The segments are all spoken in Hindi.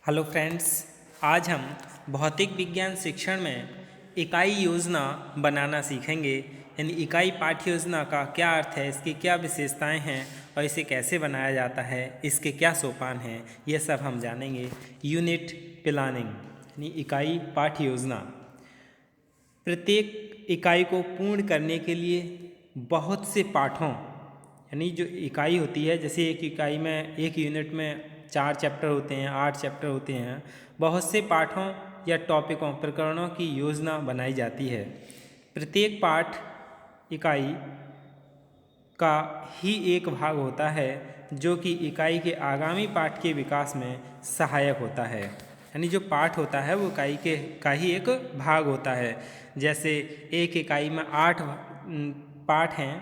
हेलो फ्रेंड्स, आज हम भौतिक विज्ञान शिक्षण में इकाई योजना बनाना सीखेंगे। यानी इकाई पाठ्य योजना का क्या अर्थ है, इसकी क्या विशेषताएं हैं और इसे कैसे बनाया जाता है, इसके क्या सोपान हैं, ये सब हम जानेंगे। यूनिट प्लानिंग यानी इकाई पाठ्य योजना। प्रत्येक इकाई को पूर्ण करने के लिए बहुत से पाठों यानी जो इकाई होती है, जैसे एक इकाई में एक यूनिट में 4 चैप्टर होते हैं, 8 चैप्टर होते हैं, बहुत से पाठों या टॉपिकों प्रकरणों की योजना बनाई जाती है। प्रत्येक पाठ इकाई का ही एक भाग होता है जो कि इकाई के आगामी पाठ के विकास में सहायक होता है। यानी जो पाठ होता है वो इकाई के का ही एक भाग होता है। जैसे एक इकाई में 8 पाठ हैं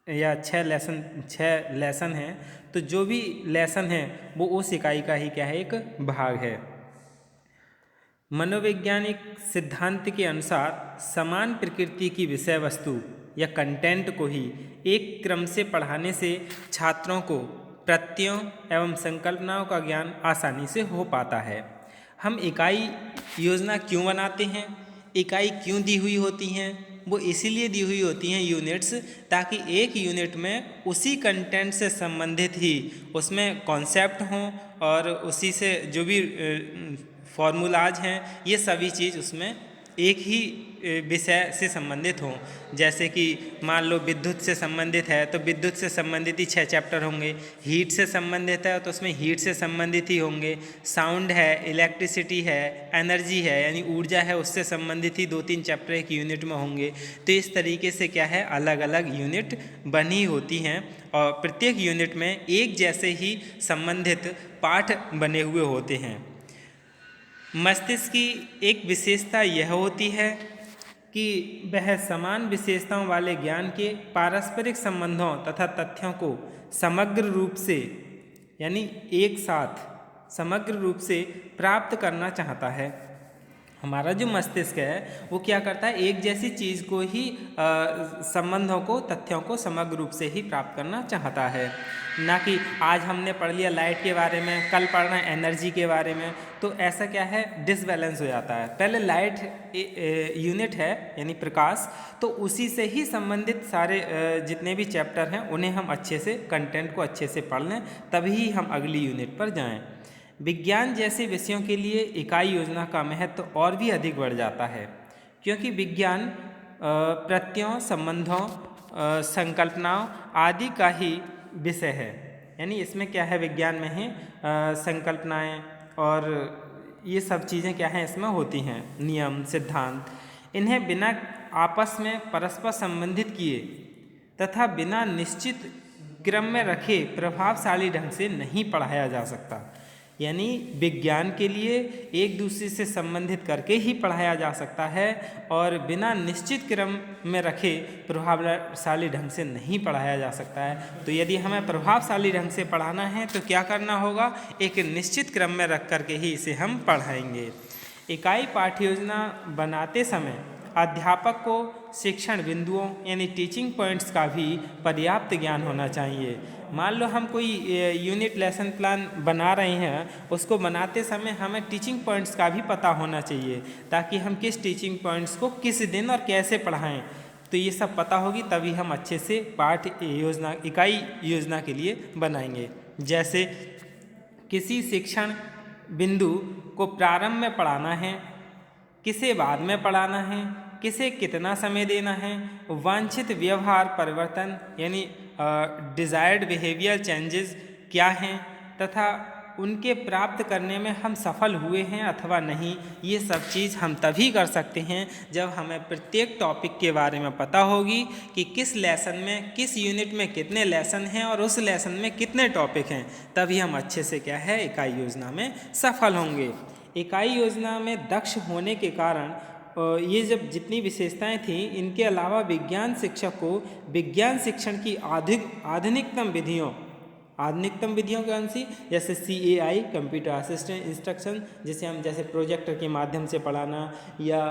या 6 लेसन हैं, तो जो भी लेसन है वो उस इकाई का ही क्या है, एक भाग है। मनोवैज्ञानिक सिद्धांत के अनुसार समान प्रकृति की विषय वस्तु या कंटेंट को ही एक क्रम से पढ़ाने से छात्रों को प्रत्ययों एवं संकल्पनाओं का ज्ञान आसानी से हो पाता है। हम इकाई योजना क्यों बनाते हैं, इकाई क्यों दी हुई होती हैं? वो इसीलिए दी हुई होती हैं यूनिट्स, ताकि एक यूनिट में उसी कंटेंट से संबंधित ही उसमें कॉन्सेप्ट हों और उसी से जो भी फॉर्मूलाज हैं, ये सभी चीज़ उसमें एक ही विषय से संबंधित हों। जैसे कि मान लो विद्युत से संबंधित है तो विद्युत से संबंधित ही 6 चैप्टर होंगे, हीट से संबंधित है तो उसमें हीट से संबंधित ही होंगे, साउंड है, इलेक्ट्रिसिटी है, एनर्जी है यानी ऊर्जा है, उससे संबंधित ही 2-3 चैप्टर एक यूनिट में होंगे। तो इस तरीके से क्या है, अलग अलग यूनिट बनी होती हैं और प्रत्येक यूनिट में एक जैसे ही संबंधित पाठ बने हुए होते हैं। मस्तिष्क की एक विशेषता यह होती है कि वह समान विशेषताओं वाले ज्ञान के पारस्परिक संबंधों तथा तथ्यों को समग्र रूप से यानी एक साथ समग्र रूप से प्राप्त करना चाहता है। हमारा जो मस्तिष्क है वो क्या करता है, एक जैसी चीज़ को ही संबंधों को, तथ्यों को समग्र रूप से ही प्राप्त करना चाहता है। ना कि आज हमने पढ़ लिया लाइट के बारे में, कल पढ़ना है एनर्जी के बारे में, तो ऐसा क्या है, डिसबैलेंस हो जाता है। पहले लाइट यूनिट है यानी प्रकाश, तो उसी से ही संबंधित सारे जितने भी चैप्टर हैं उन्हें हम अच्छे से, कंटेंट को अच्छे से पढ़ लें, तभी हम अगली यूनिट पर जाएं। विज्ञान जैसे विषयों के लिए इकाई योजना का महत्व और भी अधिक बढ़ जाता है, क्योंकि विज्ञान प्रत्ययों, संबंधों, संकल्पनाओं आदि का ही विषय है। यानी इसमें क्या है, विज्ञान में ही संकल्पनाएं और ये सब चीज़ें क्या हैं, इसमें होती हैं, नियम, सिद्धांत। इन्हें बिना आपस में परस्पर संबंधित किए तथा बिना निश्चित क्रम में रखे प्रभावशाली ढंग से नहीं पढ़ाया जा सकता। यानी विज्ञान के लिए एक दूसरे से संबंधित करके ही पढ़ाया जा सकता है और बिना निश्चित क्रम में रखे प्रभावशाली ढंग से नहीं पढ़ाया जा सकता है। तो यदि हमें प्रभावशाली ढंग से पढ़ाना है तो क्या करना होगा, एक निश्चित क्रम में रख करके ही इसे हम पढ़ाएंगे। इकाई पाठ्य योजना बनाते समय अध्यापक को शिक्षण बिंदुओं यानी टीचिंग पॉइंट्स का भी पर्याप्त ज्ञान होना चाहिए। मान लो हम कोई यूनिट लेसन प्लान बना रहे हैं, उसको बनाते समय हमें टीचिंग पॉइंट्स का भी पता होना चाहिए, ताकि हम किस टीचिंग पॉइंट्स को किस दिन और कैसे पढ़ाएं। तो ये सब पता होगी तभी हम अच्छे से पाठ योजना, इकाई योजना के लिए बनाएंगे। जैसे किसी शिक्षण बिंदु को प्रारंभ में पढ़ाना है, किसे बाद में पढ़ाना है, किसे कितना समय देना है, वांछित व्यवहार परिवर्तन यानी डिज़ायर्ड बिहेवियर चेंजेस क्या हैं तथा उनके प्राप्त करने में हम सफल हुए हैं अथवा नहीं, ये सब चीज़ हम तभी कर सकते हैं जब हमें प्रत्येक टॉपिक के बारे में पता होगी कि किस लेसन में, किस यूनिट में कितने लेसन हैं और उस लेसन में कितने टॉपिक हैं। तभी हम अच्छे से क्या है, इकाई योजना में सफल होंगे। इकाई योजना में दक्ष होने के कारण ये जब जितनी विशेषताएं थीं, इनके अलावा विज्ञान शिक्षक को विज्ञान शिक्षण की आधुनिकतम विधियों कौन सी, जैसे CAI कंप्यूटर असिस्टेंट इंस्ट्रक्शन, जिसे हम जैसे प्रोजेक्टर के माध्यम से पढ़ाना या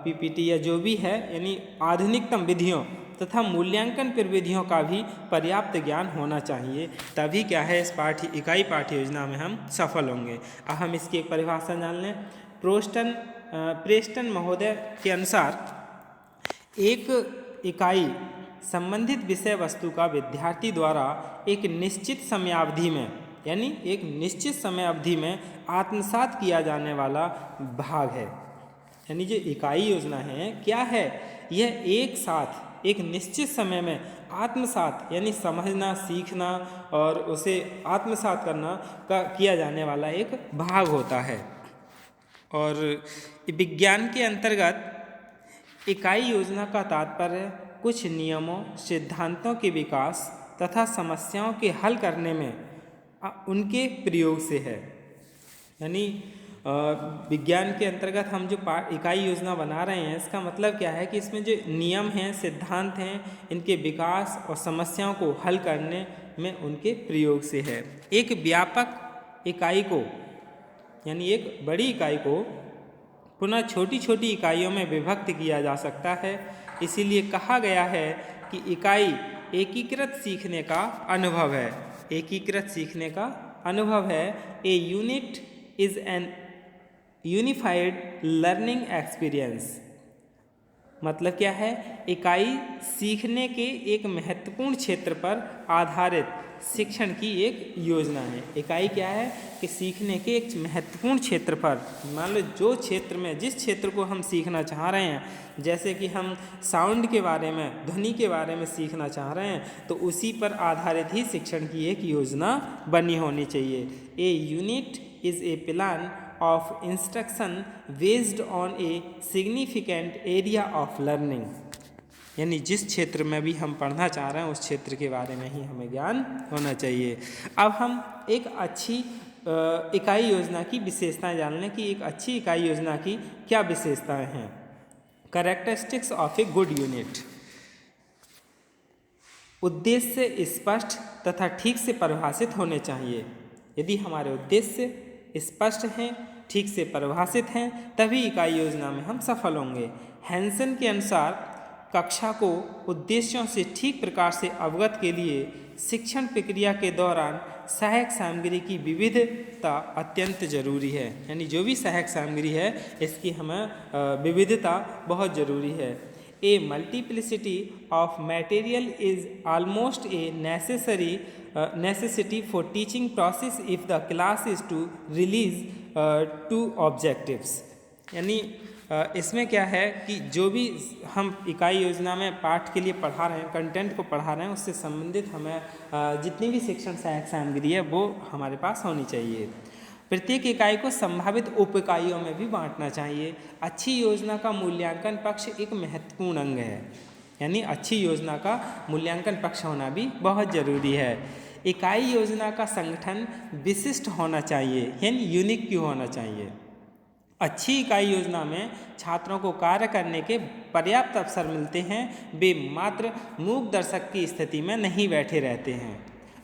PPT या जो भी है, यानी आधुनिकतम विधियों तथा मूल्यांकन प्रविधियों का भी पर्याप्त ज्ञान होना चाहिए। तभी क्या है, इस इकाई पाठ्य योजना में हम सफल होंगे। अब हम इसकी एक परिभाषा जान लें। प्रेस्टन महोदय के अनुसार एक इकाई संबंधित विषय वस्तु का विद्यार्थी द्वारा एक निश्चित समयावधि में, यानी एक निश्चित समय अवधि में आत्मसात किया जाने वाला भाग है। यानी जो इकाई योजना है क्या है, यह एक साथ एक निश्चित समय में आत्मसात यानी समझना, सीखना और उसे आत्मसात करना का किया जाने वाला एक भाग होता है। और विज्ञान के अंतर्गत इकाई योजना का तात्पर्य कुछ नियमों, सिद्धांतों के विकास तथा समस्याओं के हल करने में उनके प्रयोग से है। यानी विज्ञान के अंतर्गत हम जो इकाई योजना बना रहे हैं, इसका मतलब क्या है कि इसमें जो नियम हैं, सिद्धांत हैं, इनके विकास और समस्याओं को हल करने में उनके प्रयोग से है। एक व्यापक इकाई को, यानी एक बड़ी इकाई को पुनः छोटी छोटी इकाइयों में विभक्त किया जा सकता है। इसीलिए कहा गया है कि इकाई एकीकृत सीखने का अनुभव है। एकीकृत सीखने का अनुभव है। A unit is an unified learning experience. मतलब क्या है, इकाई सीखने के एक महत्वपूर्ण क्षेत्र पर आधारित शिक्षण की एक योजना है। इकाई क्या है कि सीखने के एक महत्वपूर्ण क्षेत्र पर, मान लो जो क्षेत्र में, जिस क्षेत्र को हम सीखना चाह रहे हैं, जैसे कि हम साउंड के बारे में, ध्वनि के बारे में सीखना चाह रहे हैं, तो उसी पर आधारित ही शिक्षण की एक योजना बनी होनी चाहिए। A unit is a plan of instruction based on a significant area of learning। यानी जिस क्षेत्र में भी हम पढ़ना चाह रहे हैं उस क्षेत्र के बारे में ही हमें ज्ञान होना चाहिए। अब हम एक अच्छी इकाई योजना की विशेषताएं जान लें कि एक अच्छी इकाई योजना की क्या विशेषताएं हैं। Characteristics of A good unit. उद्देश्य स्पष्ट तथा ठीक से परिभाषित होने चाहिए। यदि हमारे उद्देश्य स्पष्ट हैं, ठीक से परिभाषित हैं, तभी इकाई योजना में हम सफल होंगे। हैंसन के अनुसार कक्षा को उद्देश्यों से ठीक प्रकार से अवगत के लिए शिक्षण प्रक्रिया के दौरान सहायक सामग्री की विविधता अत्यंत जरूरी है। यानी जो भी सहायक सामग्री है इसकी हमें विविधता बहुत ज़रूरी है। A multiplicity of material is almost a necessity for teaching process if the class is to release two objectives। यानी इसमें क्या है कि जो भी हम इकाई योजना में पाठ के लिए पढ़ा रहे हैं, कंटेंट को पढ़ा रहे हैं, उससे संबंधित हमें जितनी भी शिक्षण सहायक सामग्री है वो हमारे पास होनी चाहिए। प्रत्येक इकाई को संभावित उप इकाइयों में भी बांटना चाहिए। अच्छी योजना का मूल्यांकन पक्ष एक महत्वपूर्ण अंग है। यानी अच्छी योजना का मूल्यांकन पक्ष होना भी बहुत ज़रूरी है। इकाई योजना का संगठन विशिष्ट होना चाहिए, यानी यूनिक क्यों होना चाहिए। अच्छी इकाई योजना में छात्रों को कार्य करने के पर्याप्त अवसर मिलते हैं, वे मात्र मूक दर्शक की स्थिति में नहीं बैठे रहते हैं।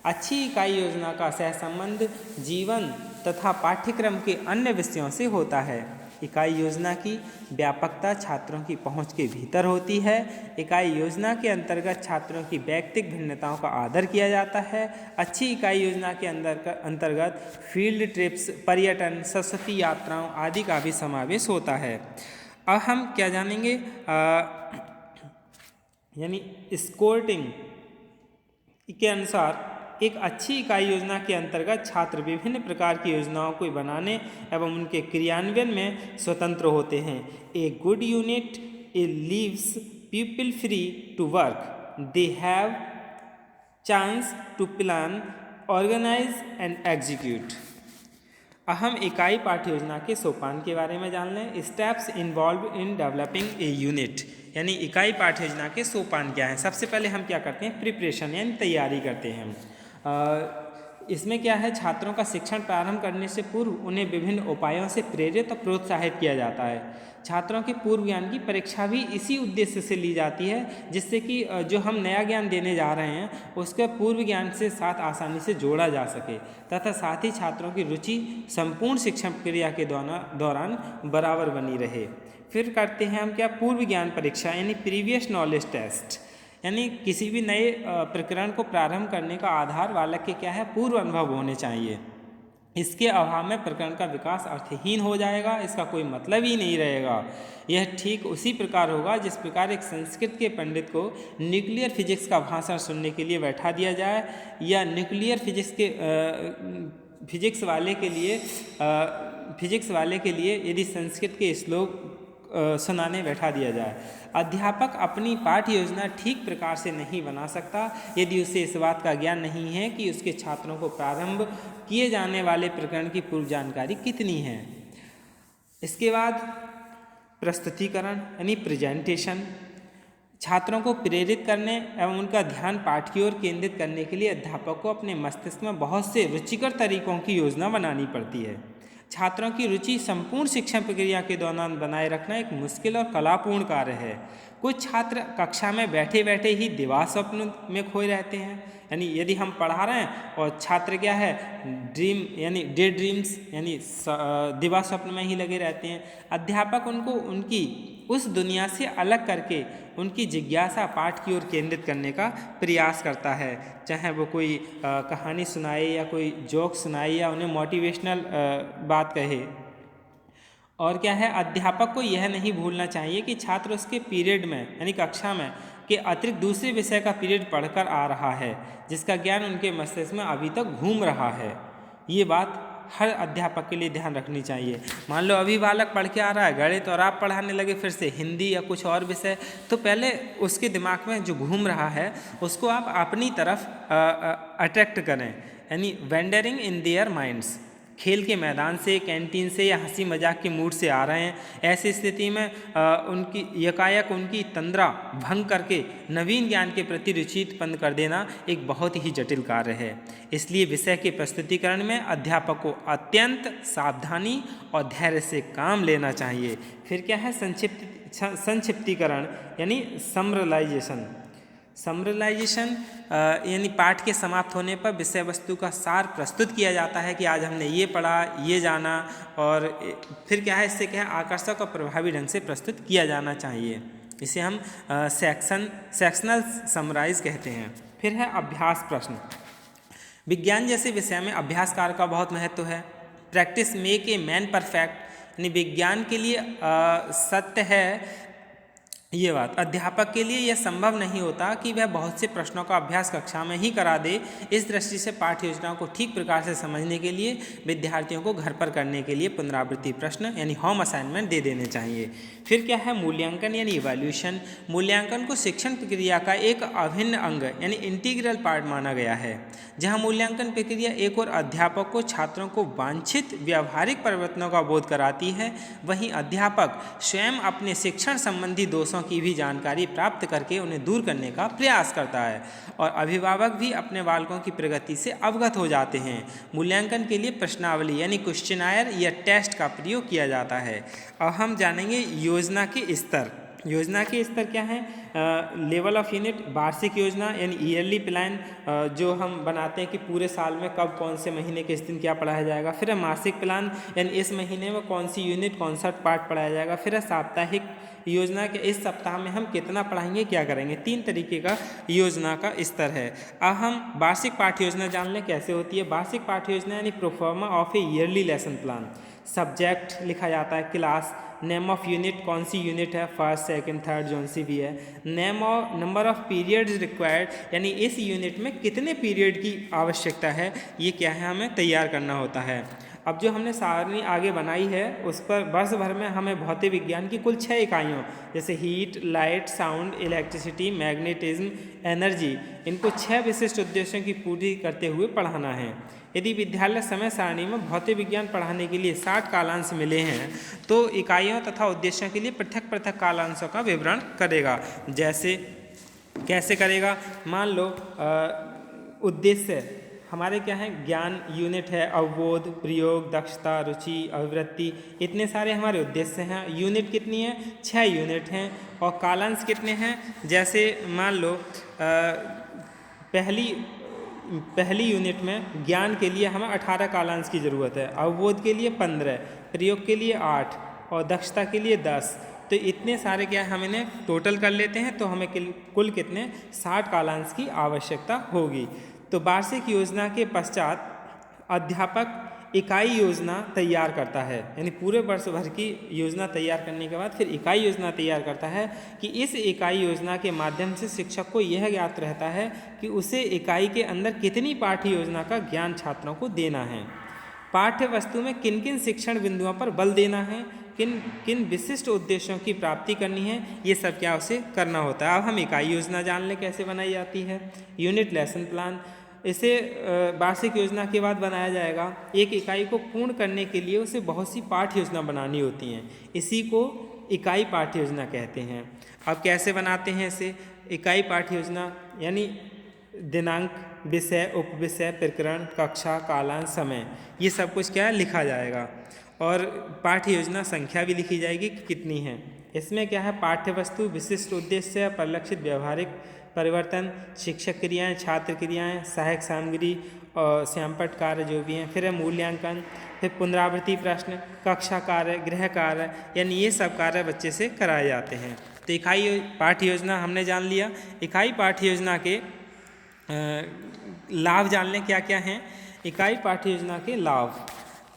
अच्छी इकाई योजना का सहसंबंध जीवन तथा पाठ्यक्रम के अन्य विषयों से होता है। इकाई योजना की व्यापकता छात्रों की पहुंच के भीतर होती है। इकाई योजना के अंतर्गत छात्रों की व्यक्तिगत भिन्नताओं का आदर किया जाता है। अच्छी इकाई योजना के अंतर्गत फील्ड ट्रिप्स, पर्यटन, सरस्वती यात्राओं आदि का भी समावेश होता है। अब हम क्या जानेंगे, यानी स्कोर्टिंग के अनुसार एक अच्छी इकाई योजना के अंतर्गत छात्र विभिन्न प्रकार की योजनाओं को बनाने एवं उनके क्रियान्वयन में स्वतंत्र होते हैं। A good unit leaves people free to work. They have chance to plan, organise and execute. हम इकाई पाठ्य योजना के सोपान के बारे में जान लें। Steps involve in developing a unit. यानी इकाई पाठ्य योजना के सोपान क्या हैं। सबसे पहले हम क्या करते हैं, प्रिपरेशन यानी तैयारी करते हैं। इसमें क्या है, छात्रों का शिक्षण प्रारंभ करने से पूर्व उन्हें विभिन्न उपायों से प्रेरित और प्रोत्साहित किया जाता है। छात्रों के पूर्व ज्ञान की परीक्षा भी इसी उद्देश्य से ली जाती है, जिससे कि जो हम नया ज्ञान देने जा रहे हैं उसके पूर्व ज्ञान से साथ आसानी से जोड़ा जा सके तथा साथ ही छात्रों की रुचि संपूर्ण शिक्षण प्रक्रिया के दौरान बराबर बनी रहे। फिर करते हैं हम क्या, पूर्व ज्ञान परीक्षा यानी प्रीवियस नॉलेज टेस्ट। यानी किसी भी नए प्रकरण को प्रारंभ करने का आधार बालक के क्या है, पूर्व अनुभव होने चाहिए। इसके अभाव में प्रकरण का विकास अर्थहीन हो जाएगा, इसका कोई मतलब ही नहीं रहेगा। यह ठीक उसी प्रकार होगा जिस प्रकार एक संस्कृत के पंडित को न्यूक्लियर फिजिक्स का भाषण सुनने के लिए बैठा दिया जाए, या न्यूक्लियर फिजिक्स वाले के लिए यदि संस्कृत के श्लोक सुनाने बैठा दिया जाए। अध्यापक अपनी पाठ्य योजना ठीक प्रकार से नहीं बना सकता यदि उसे इस बात का ज्ञान नहीं है कि उसके छात्रों को प्रारंभ किए जाने वाले प्रकरण की पूर्व जानकारी कितनी है। इसके बाद प्रस्तुतिकरण यानी प्रेजेंटेशन। छात्रों को प्रेरित करने एवं उनका ध्यान पाठ की ओर केंद्रित करने के लिए अध्यापक को अपने मस्तिष्क में बहुत से रुचिकर तरीकों की योजना बनानी पड़ती है। छात्रों की रुचि संपूर्ण शिक्षण प्रक्रिया के दौरान बनाए रखना एक मुश्किल और कलापूर्ण कार्य है। कुछ छात्र कक्षा में बैठे बैठे ही दिवा स्वप्न में खोए रहते हैं, यानी यदि हम पढ़ा रहे हैं और छात्र क्या है, ड्रीम यानी डे ड्रीम्स यानी दिवा स्वप्न में ही लगे रहते हैं। अध्यापक उनको उनकी उस दुनिया से अलग करके उनकी जिज्ञासा पाठ की ओर केंद्रित करने का प्रयास करता है, चाहे वो कोई कहानी सुनाए या कोई जोक सुनाए या उन्हें मोटिवेशनल बात कहे। और क्या है, अध्यापक को यह नहीं भूलना चाहिए कि छात्र उसके पीरियड में यानी कक्षा में के अतिरिक्त दूसरे विषय का पीरियड पढ़कर आ रहा है, जिसका ज्ञान उनके मस्तिष्क में अभी तक घूम रहा है। ये बात हर अध्यापक के लिए ध्यान रखनी चाहिए। मान लो अभी बालक पढ़ के आ रहा है गणित और आप पढ़ाने लगे फिर से हिंदी या कुछ और विषय, तो पहले उसके दिमाग में जो घूम रहा है उसको आप अपनी तरफ अट्रैक्ट करें, यानी वेंडरिंग इन देयर माइंड्स। खेल के मैदान से, कैंटीन से या हंसी मजाक के मूड से आ रहे हैं, ऐसी स्थिति में उनकी यकायक उनकी तंद्रा भंग करके नवीन ज्ञान के प्रति रुचि उत्पन्न कर देना एक बहुत ही जटिल कार्य है। इसलिए विषय के प्रस्तुतिकरण में अध्यापक को अत्यंत सावधानी और धैर्य से काम लेना चाहिए। फिर क्या है, संक्षिप्तीकरण यानी समरलाइजेशन यानी पाठ के समाप्त होने पर विषय वस्तु का सार प्रस्तुत किया जाता है कि आज हमने ये पढ़ा, ये जाना, और फिर क्या है, इससे क्या है, आकर्षक और प्रभावी ढंग से प्रस्तुत किया जाना चाहिए। इसे हम सेक्शनल समराइज कहते हैं। फिर है अभ्यास प्रश्न। विज्ञान जैसे विषय में अभ्यास कार्य का बहुत महत्व है। Practice make a man perfect, यानी विज्ञान के लिए सत्य है ये बात। अध्यापक के लिए यह संभव नहीं होता कि वह बहुत से प्रश्नों का अभ्यास कक्षा में ही करा दे। इस दृष्टि से पाठ्य योजनाओं को ठीक प्रकार से समझने के लिए विद्यार्थियों को घर पर करने के लिए पुनरावृत्ति प्रश्न यानी होम असाइनमेंट दे देने चाहिए। फिर क्या है, मूल्यांकन यानी इवैल्यूएशन। मूल्यांकन को शिक्षण प्रक्रिया का एक अभिन्न अंग यानी इंटीग्रल पार्ट माना गया है। जहाँ मूल्यांकन प्रक्रिया एक और अध्यापक को छात्रों को वांछित व्यावहारिक परिवर्तनों का बोध कराती है, वहीं अध्यापक स्वयं अपने शिक्षण संबंधी दोषों की भी जानकारी प्राप्त करके उन्हें दूर करने का प्रयास करता है, और अभिभावक भी अपने बालकों की प्रगति से अवगत हो जाते हैं। मूल्यांकन के लिए प्रश्नावली यानी क्वेश्चनायर या टेस्ट का प्रयोग किया जाता है। अब हम जानेंगे योजना के स्तर। योजना के स्तर क्या है, लेवल ऑफ यूनिट, वार्षिक योजना यानी ईयरली प्लान जो हम बनाते हैं कि पूरे साल में कब कौन से महीने किस दिन क्या पढ़ाया जाएगा। फिर है मासिक प्लान यानी इस महीने में कौन सी यूनिट कौन सा पार्ट पढ़ाया जाएगा। फिर है साप्ताहिक योजना के इस सप्ताह में हम कितना पढ़ाएंगे क्या करेंगे। 3 तरीके का योजना का स्तर है। अब हम वार्षिक पाठ्य योजना जान लें कैसे होती है। वार्षिक पाठ्य योजना यानी proforma of A yearly lesson plan. Subject लिखा जाता है, क्लास, नेम ऑफ यूनिट कौन सी यूनिट है, फर्स्ट सेकंड थर्ड जौन सी भी है, नेम और नंबर ऑफ पीरियड्स रिक्वायर्ड यानी इस यूनिट में कितने पीरियड की आवश्यकता है, ये क्या है हमें तैयार करना होता है। अब जो हमने सारणी आगे बनाई है उस पर वर्ष भर में हमें भौतिक विज्ञान की कुल 6 इकाइयों जैसे heat, light, sound, electricity, magnetism, energy, इनको 6 विशिष्ट उद्देश्यों की पूर्ति करते हुए पढ़ाना है। यदि विद्यालय समय सारणी में भौतिक विज्ञान पढ़ाने के लिए 60 कालांश मिले हैं तो इकाइयों तथा उद्देश्यों के लिए पृथक पृथक कालांशों का विवरण करेगा। जैसे कैसे करेगा, मान लो उद्देश्य हमारे क्या है, ज्ञान यूनिट है, अवबोध, प्रयोग, दक्षता, रुचि, अभिवृत्ति, इतने सारे हमारे उद्देश्य हैं। यूनिट कितनी है, 6 यूनिट हैं। और कालांश कितने हैं, जैसे मान लो पहली यूनिट में ज्ञान के लिए हमें 18 कालांश की ज़रूरत है, अवबोध के लिए 15, प्रयोग के लिए 8 और दक्षता के लिए 10 तो इतने सारे क्या है हम इन्हें टोटल कर लेते हैं तो हमें कुल कितने 60 कालांश की आवश्यकता होगी। तो वार्षिक योजना के पश्चात अध्यापक इकाई योजना तैयार करता है, यानी पूरे वर्ष भर की योजना तैयार करने के बाद फिर इकाई योजना तैयार करता है कि इस इकाई योजना के माध्यम से शिक्षक को यह ज्ञात रहता है कि उसे इकाई के अंदर कितनी पाठ्य योजना का ज्ञान छात्रों को देना है, पाठ्य वस्तु में किन किन शिक्षण बिंदुओं पर बल देना है, किन किन विशिष्ट उद्देश्यों की प्राप्ति करनी है, ये सब क्या उसे करना होता है। अब हम इकाई योजना जान लें कैसे बनाई जाती है। यूनिट लेसन प्लान, इसे वार्षिक योजना के बाद बनाया जाएगा। एक इकाई को पूर्ण करने के लिए उसे बहुत सी पाठ्य योजना बनानी होती हैं, इसी को इकाई पाठ्य योजना कहते हैं। अब कैसे बनाते हैं इसे? इकाई पाठ्य योजना यानी दिनांक, विषय, उपविषय, प्रकरण, कक्षा, कालांश, समय, ये सब कुछ क्या लिखा जाएगा और पाठ्य योजना संख्या भी लिखी जाएगी कि कितनी है। इसमें क्या है, पाठ्य वस्तु, विशिष्ट उद्देश्य, परिलक्षित व्यवहारिक परिवर्तन, शिक्षक क्रियाएं, छात्र क्रियाएं, सहायक सामग्री और श्यामपट्ट कार्य जो भी हैं, फिर है मूल्यांकन, फिर पुनरावृत्ति प्रश्न, कक्षा कार्य, गृह कार्य, यानी ये सब कार्य बच्चे से कराए जाते हैं। तो इकाई पाठ्य योजना हमने जान लिया। इकाई पाठ्य योजना के लाभ जान लें क्या क्या हैं। इकाई पाठ्य योजना के लाभ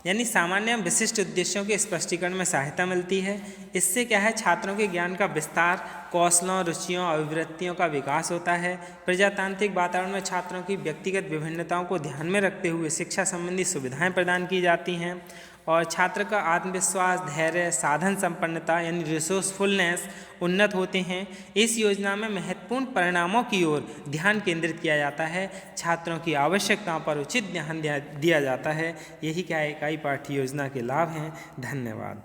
यानी सामान्य विशिष्ट उद्देश्यों के स्पष्टीकरण में सहायता मिलती है। इससे क्या है, छात्रों के ज्ञान का विस्तार, कौशलों, रुचियों, अभिवृत्तियों का विकास होता है। प्रजातांत्रिक वातावरण में छात्रों की व्यक्तिगत विभिन्नताओं को ध्यान में रखते हुए शिक्षा संबंधी सुविधाएं प्रदान की जाती हैं और छात्र का आत्मविश्वास, धैर्य, साधन संपन्नता यानी रिसोर्सफुलनेस उन्नत होते हैं। इस योजना में महत्वपूर्ण परिणामों की ओर ध्यान केंद्रित किया जाता है, छात्रों की आवश्यकताओं पर उचित ध्यान दिया जाता है। यही क्या इकाई पाठ्य योजना के लाभ हैं। धन्यवाद।